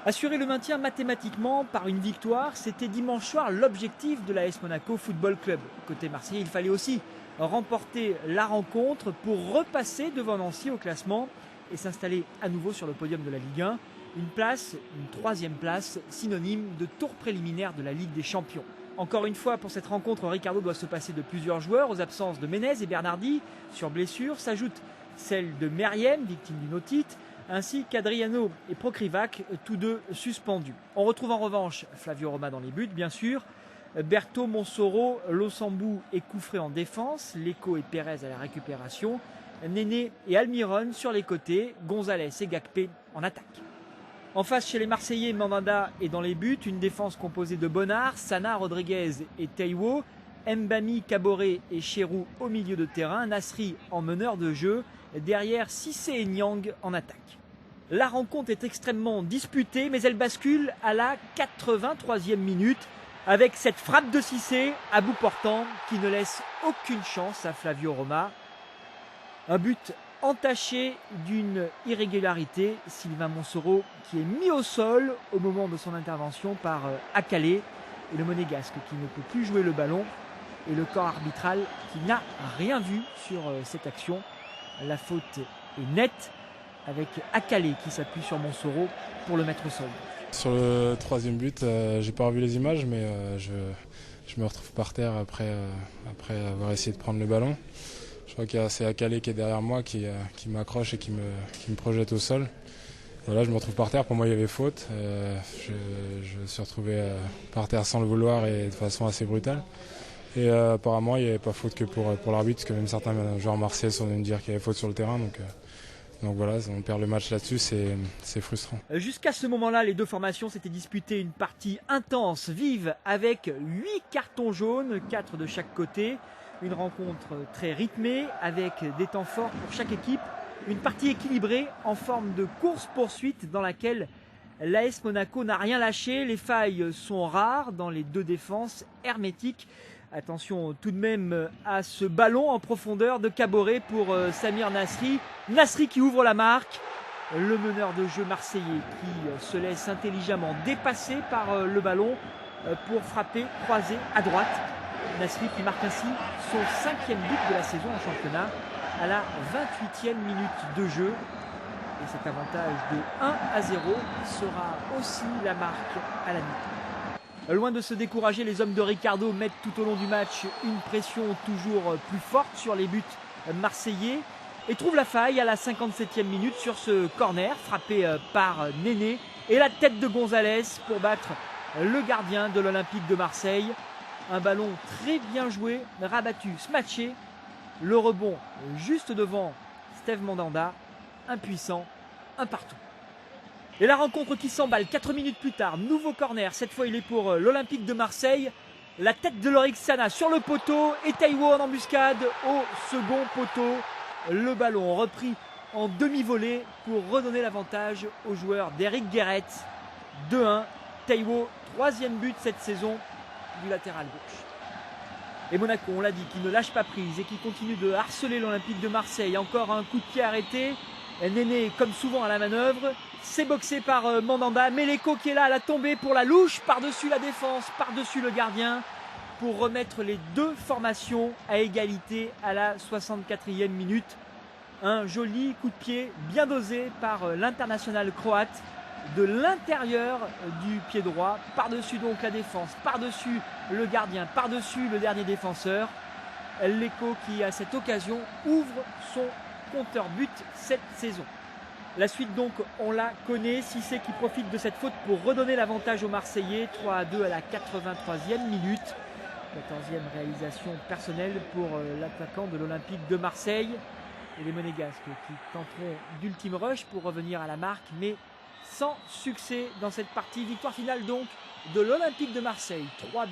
Assurer le maintien mathématiquement par une victoire, c'était dimanche soir l'objectif de l'AS Monaco Football Club. Côté marseillais, il fallait aussi remporter la rencontre pour repasser devant Nancy au classement et s'installer à nouveau sur le podium de la Ligue 1. Une troisième place, synonyme de tour préliminaire de la Ligue des Champions. Encore une fois, pour cette rencontre, Ricardo doit se passer de plusieurs joueurs. Aux absences de Menez et Bernardi sur blessure s'ajoute celle de Meriem, victime d'une otite, ainsi qu'Adriano et Prokrivac, tous deux suspendus. On retrouve en revanche Flavio Roma dans les buts, bien sûr, Berto, Monsoro, Losambu et Koufré en défense, Leko et Pérez à la récupération, Néné et Almiron sur les côtés, Gonzalez et Gakpé en attaque. En face, chez les Marseillais, Mandanda est dans les buts, une défense composée de Bonnard, Sana, Rodriguez et Taiwo, Mbami, Caboret et Cherou au milieu de terrain, Nasri en meneur de jeu, derrière Cissé et Niang en attaque. La rencontre est extrêmement disputée, mais elle bascule à la 83e minute avec cette frappe de Cissé à bout portant qui ne laisse aucune chance à Flavio Roma. Un but entaché d'une irrégularité, Sylvain Monsoro qui est mis au sol au moment de son intervention par Akalé et le Monégasque qui ne peut plus jouer le ballon et le corps arbitral qui n'a rien vu sur cette action. La faute est nette avec Akalé qui s'appuie sur Monsoro pour le mettre au sol. Sur le troisième but, j'ai pas revu les images, mais je me retrouve par terre après avoir essayé de prendre le ballon. Je crois que c'est Akalé qui est derrière moi qui m'accroche et qui me projette au sol. Voilà, je me retrouve par terre, pour moi il y avait faute. Je me suis retrouvé par terre sans le vouloir et de façon assez brutale. Et apparemment il n'y avait pas faute que pour l'arbitre, parce que même certains joueurs marseillais sont venus me dire qu'il y avait faute sur le terrain. Donc voilà, on perd le match là-dessus, c'est frustrant. Jusqu'à ce moment-là, les deux formations s'étaient disputées une partie intense, vive, avec 8 cartons jaunes, 4 de chaque côté. Une rencontre très rythmée, avec des temps forts pour chaque équipe. Une partie équilibrée en forme de course-poursuite dans laquelle l'AS Monaco n'a rien lâché. Les failles sont rares dans les deux défenses hermétiques. Attention tout de même à ce ballon en profondeur de Caboret pour Samir Nasri. Nasri qui ouvre la marque. Le meneur de jeu marseillais qui se laisse intelligemment dépasser par le ballon pour frapper croisé à droite. Nasri qui marque ainsi son 5e but de la saison en championnat à la 28e minute de jeu. Et cet avantage de 1-0 sera aussi la marque à la mi-temps. Loin de se décourager, les hommes de Ricardo mettent tout au long du match une pression toujours plus forte sur les buts marseillais et trouvent la faille à la 57e minute sur ce corner frappé par Néné et la tête de Gonzalez pour battre le gardien de l'Olympique de Marseille. Un ballon très bien joué, rabattu, smatché. Le rebond juste devant Steve Mandanda, impuissant, un partout. Et la rencontre qui s'emballe 4 minutes plus tard, nouveau corner, cette fois il est pour l'Olympique de Marseille. La tête de Lorik Sana sur le poteau et Taiwo en embuscade au second poteau. Le ballon repris en demi-volée pour redonner l'avantage aux joueurs d'Eric Guéret. 2-1, Taiwo, 3e but cette saison du latéral gauche. Et Monaco, on l'a dit, qui ne lâche pas prise et qui continue de harceler l'Olympique de Marseille. Encore un coup de pied arrêté. Néné, comme souvent à la manœuvre, c'est boxé par Mandanda. Meleko qui est là à la tombée pour la louche, par-dessus la défense, par-dessus le gardien, pour remettre les deux formations à égalité à la 64e minute. Un joli coup de pied bien dosé par l'international croate de l'intérieur du pied droit, par-dessus donc la défense, par-dessus le gardien, par-dessus le dernier défenseur. Leko qui à cette occasion ouvre son compteur but cette saison. La suite donc on la connaît, Cissé qui profite de cette faute pour redonner l'avantage aux Marseillais, 3-2 à la 83e minute. 14e réalisation personnelle pour l'attaquant de l'Olympique de Marseille. Et les Monégasques qui tenteront d'ultime rush pour revenir à la marque, mais sans succès dans cette partie. Victoire finale donc de l'Olympique de Marseille, 3-2.